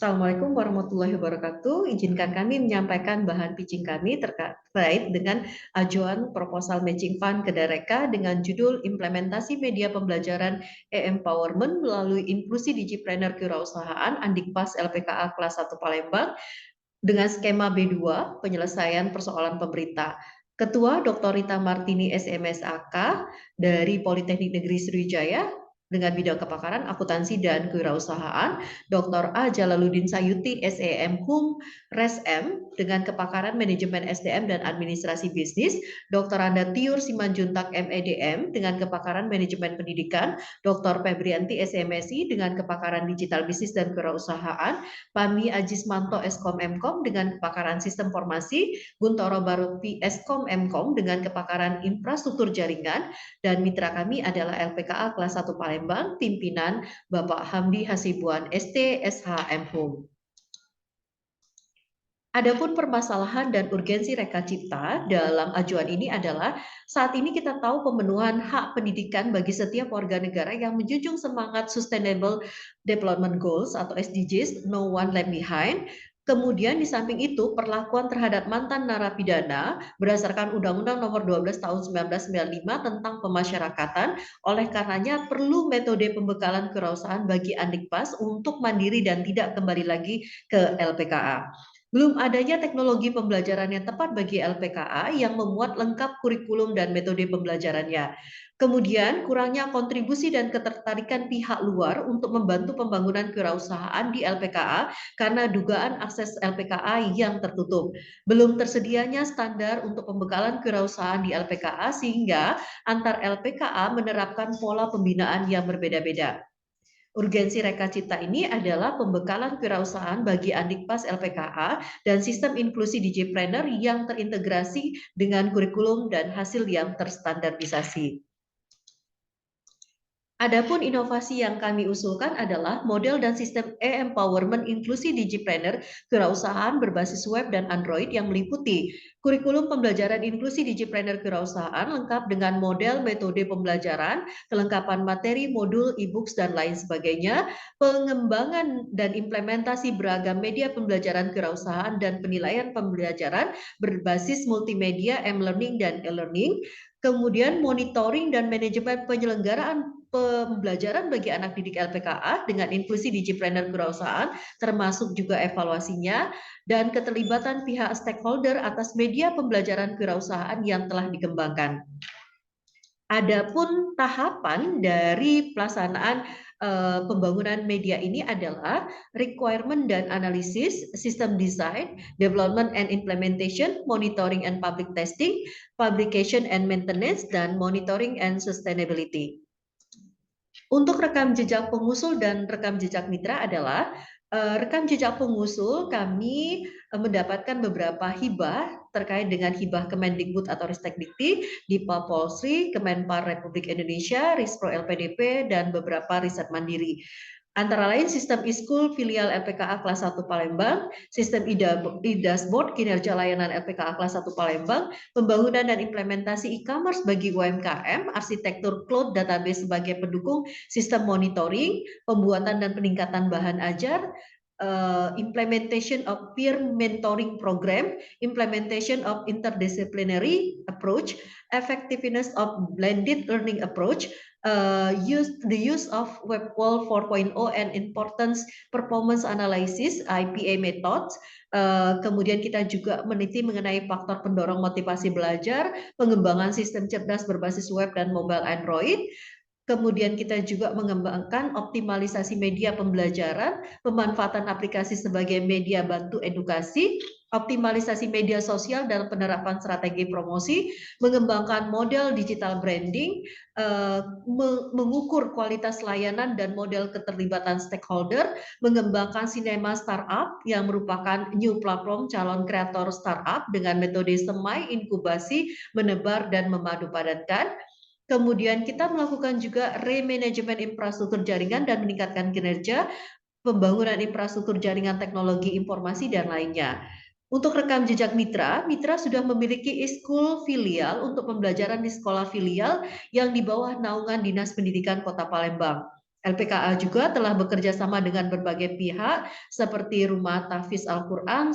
Assalamualaikum warahmatullahi wabarakatuh. Izinkan kami menyampaikan bahan pitching kami terkait dengan ajuan proposal matching fund ke Dareka dengan judul Implementasi Media Pembelajaran e-Empowerment melalui Inklusi Digipreneur Kewirausahaan Andikpas LPKA kelas 1 Palembang dengan skema B2 penyelesaian persoalan pemerintah. Ketua Dr. Rita Martini SMSAK dari Politeknik Negeri Sriwijaya dengan bidang kepakaran akuntansi dan kewirausahaan, Dr. A. Jalaluddin Sayuti SEM Hum ResM dengan kepakaran manajemen SDM dan administrasi bisnis, Dr. Anda Tiur Simanjuntak MEDM dengan kepakaran manajemen pendidikan, Dr. Febrianti SMSI dengan kepakaran digital bisnis dan kewirausahaan, Pami Ajismanto Eskom Mkom dengan kepakaran sistem formasi, Guntoro Baruti Eskom Mkom dengan kepakaran infrastruktur jaringan, dan mitra kami adalah LPKA kelas 1 Palembang, pimpinan Bapak Hamdi Hasibuan ST SHM Hum. Adapun permasalahan dan urgensi Reka Cipta dalam ajuan ini adalah saat ini kita tahu pemenuhan hak pendidikan bagi setiap warga negara yang menjunjung semangat Sustainable Development Goals atau SDGs, No One Left Behind. Kemudian di samping itu perlakuan terhadap mantan narapidana berdasarkan Undang-Undang Nomor 12 Tahun 1995 tentang pemasyarakatan. Oleh karenanya perlu metode pembekalan kewirausahaan bagi Andikpas untuk mandiri dan tidak kembali lagi ke LPKA. Belum adanya teknologi pembelajaran yang tepat bagi LPKA yang memuat lengkap kurikulum dan metode pembelajarannya. Kemudian, kurangnya kontribusi dan ketertarikan pihak luar untuk membantu pembangunan kewirausahaan di LPKA karena dugaan akses LPKA yang tertutup. Belum tersedianya standar untuk pembekalan kewirausahaan di LPKA sehingga antar LPKA menerapkan pola pembinaan yang berbeda-beda. Urgensi Reka Cipta ini adalah pembekalan kewirausahaan bagi Andikpas LPKA dan sistem inklusi Digipreneur yang terintegrasi dengan kurikulum dan hasil yang terstandarisasi. Adapun inovasi yang kami usulkan adalah model dan sistem e-empowerment inklusi Digipreneur kewirausahaan berbasis web dan Android yang meliputi kurikulum pembelajaran inklusi Digipreneur kewirausahaan lengkap dengan model metode pembelajaran, kelengkapan materi, modul, e-books, dan lain sebagainya, pengembangan dan implementasi beragam media pembelajaran kewirausahaan dan penilaian pembelajaran berbasis multimedia, m-learning, dan e-learning, kemudian monitoring dan manajemen penyelenggaraan pembelajaran bagi anak didik LPKA dengan inklusi Digipreneur kewirausahaan, termasuk juga evaluasinya, dan keterlibatan pihak stakeholder atas media pembelajaran kewirausahaan yang telah dikembangkan. Adapun tahapan dari pelaksanaan pembangunan media ini adalah requirement dan analisis, system design, development and implementation, monitoring and public testing, publication and maintenance, dan monitoring and sustainability. Untuk rekam jejak pengusul dan rekam jejak mitra adalah rekam jejak pengusul kami mendapatkan beberapa hibah terkait dengan hibah Kemendikbud atau Ristekdikti, Dipa Polsri, Kemenpar Republik Indonesia, Rispro LPDP, dan beberapa riset mandiri. Antara lain sistem e-school filial LPKA kelas 1 Palembang, sistem e-dashboard kinerja layanan LPKA kelas 1 Palembang, pembangunan dan implementasi e-commerce bagi UMKM, arsitektur cloud database sebagai pendukung sistem monitoring, pembuatan dan peningkatan bahan ajar, implementation of peer mentoring program, implementation of interdisciplinary approach, effectiveness of blended learning approach, the use of WebWall 4.0 and importance performance analysis IPA methods. Kemudian kita juga meneliti mengenai faktor pendorong motivasi belajar, pengembangan sistem cerdas berbasis web dan mobile Android. Kemudian kita juga mengembangkan optimalisasi media pembelajaran, pemanfaatan aplikasi sebagai media bantu edukasi, optimalisasi media sosial dalam penerapan strategi promosi, mengembangkan model digital branding, mengukur kualitas layanan dan model keterlibatan stakeholder, mengembangkan sinema startup yang merupakan new platform calon kreator startup dengan metode semai, inkubasi, menebar, dan memadupadankan. Kemudian kita melakukan juga remanajemen infrastruktur jaringan dan meningkatkan kinerja, pembangunan infrastruktur jaringan teknologi informasi, dan lainnya. Untuk rekam jejak mitra, mitra sudah memiliki e-school filial untuk pembelajaran di sekolah filial yang di bawah naungan Dinas Pendidikan Kota Palembang. LPKA juga telah bekerja sama dengan berbagai pihak seperti Rumah Tahfiz Al-Quran,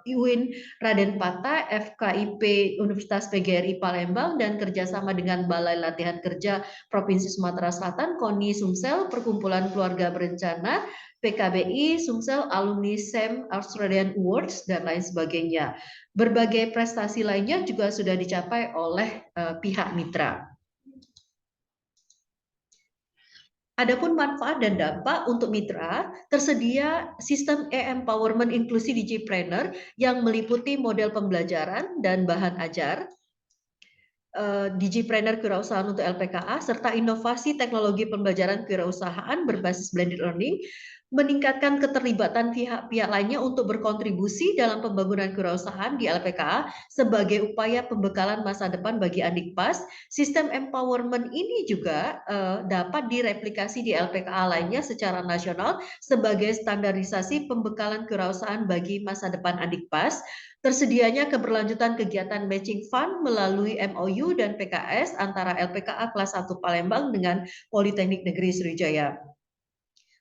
UIN Raden Patah, FKIP Universitas PGRI Palembang, dan kerjasama dengan Balai Latihan Kerja Provinsi Sumatera Selatan, KONI Sumsel, Perkumpulan Keluarga Berencana, PKBI, Sumsel, Alumni SEM Australian Awards, dan lain sebagainya. Berbagai prestasi lainnya juga sudah dicapai oleh pihak mitra. Adapun manfaat dan dampak untuk mitra, tersedia sistem e-empowerment inklusi Digipreneur yang meliputi model pembelajaran dan bahan ajar, Digipreneur Kewirausahaan untuk LPKA, serta inovasi teknologi pembelajaran kewirausahaan berbasis blended learning, meningkatkan keterlibatan pihak-pihak lainnya untuk berkontribusi dalam pembangunan kewirausahaan di LPKA sebagai upaya pembekalan masa depan bagi Andikpas. Sistem empowerment ini juga dapat direplikasi di LPKA lainnya secara nasional sebagai standarisasi pembekalan kewirausahaan bagi masa depan Andikpas. Tersedianya keberlanjutan kegiatan matching fund melalui MOU dan PKS antara LPKA kelas 1 Palembang dengan Politeknik Negeri Sriwijaya.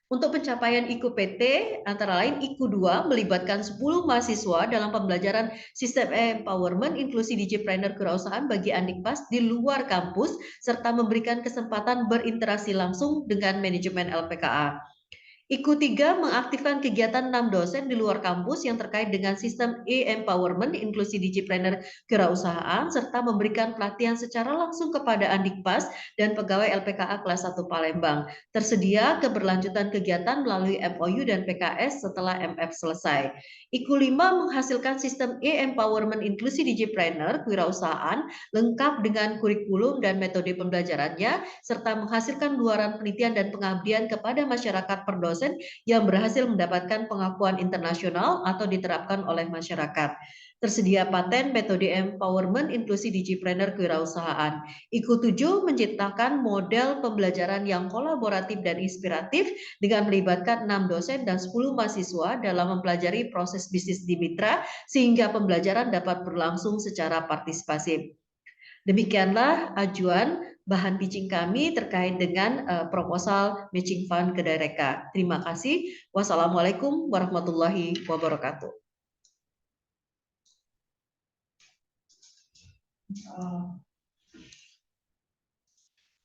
Untuk pencapaian IKU PT, antara lain IKU 2 melibatkan 10 mahasiswa dalam pembelajaran sistem empowerment inklusi Digipreneur kewirausahaan bagi Andikpas di luar kampus, serta memberikan kesempatan berinteraksi langsung dengan manajemen LPKA. IKU 3 mengaktifkan kegiatan 6 dosen di luar kampus yang terkait dengan sistem e-empowerment inklusi Digipreneur kewirausahaan serta memberikan pelatihan secara langsung kepada Andikpas dan pegawai LPKA kelas 1 Palembang. Tersedia keberlanjutan kegiatan melalui MOU dan PKS setelah MF selesai. IKU 5 menghasilkan sistem e-empowerment inklusi Digipreneur kewirausahaan lengkap dengan kurikulum dan metode pembelajarannya serta menghasilkan luaran penelitian dan pengabdian kepada masyarakat per dosen yang berhasil mendapatkan pengakuan internasional atau diterapkan oleh masyarakat. Tersedia paten metode empowerment inklusi Digipreneur kewirausahaan. IKU 7 menciptakan model pembelajaran yang kolaboratif dan inspiratif dengan melibatkan 6 dosen dan 10 mahasiswa dalam mempelajari proses bisnis di mitra sehingga pembelajaran dapat berlangsung secara partisipasi. Demikianlah ajuan bahan pitching kami terkait dengan proposal matching fund ke Direka. Terima kasih. Wassalamualaikum warahmatullahi wabarakatuh.